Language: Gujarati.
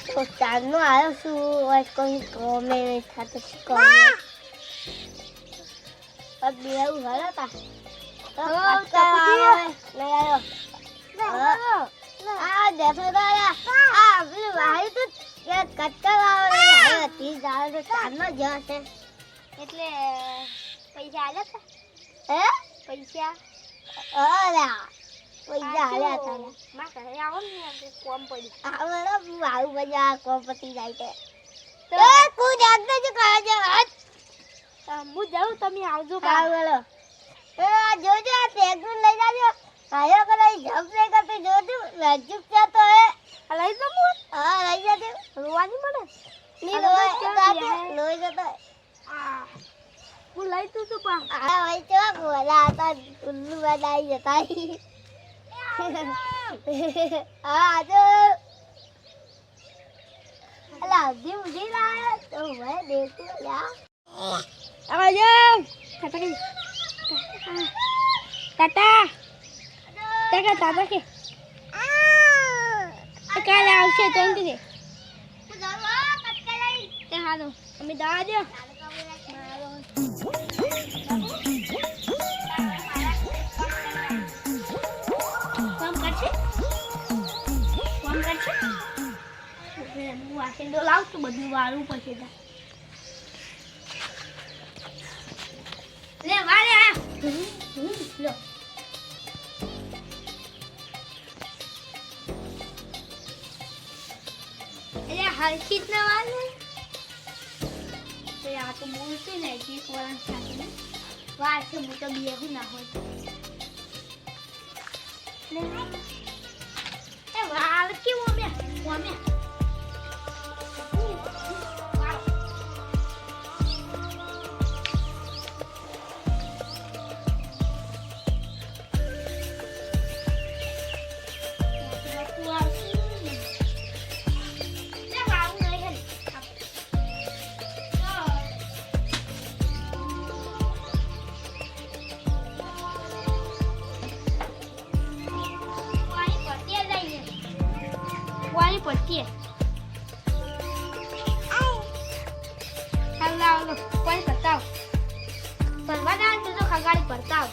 તો ચારનો આવ્યો છું ઓય કોઈ કોમે થાતો કોમે અબ બેવું હળતા લઈ આવ્યો આ દેખો દાયા આ પેલું વાયુ તો કટકા આવે હતી જાવ તો ચારનો જ છે એટલે પૈસા આલ્યા હતા હે પૈસા અલા પૈસા આલ્યા હતા માં ઘરે આવો ને કોમ પડી આવડો વાયુ બજા કોમ પતી જાય છે તો કુદ આગળ જ કાજે હું જાઉં તમે આવજો કાવળો એ જોજો આ ટ્રેક્ટર લઈ જાજો આયો કરાઈ જમ્પ રે કરતે જોજો લજ્જુક છે તો એ લઈ જમુ હા લઈ જાજે રોવાની મને ની લોય જતો આ હું લઈ તું તો પા આ ભાઈ તો ગોલા હતા ઉલ્લુ બનાઈ જતા આ જો અલા દી મુજે લાયા તો વે દેખો યા આજો કાકા કાકા તાતા કે કાલે આવશે તો એમ કે તે હાલો અમે દવા દો કામ કરશે હું વાસણ લાવ તો બધું વાળું પછી લે વારે આ લો એ હરખી જ વાલે તે આ તો બોલતી ને જી કોણ સાથે ને વાર છે હું તો બેહું ના હોય લે એ વાલ કેવો મે કોમે પડતી હાલો કોઈ બતાવ પરવાના તો ખગાડી પડતાવ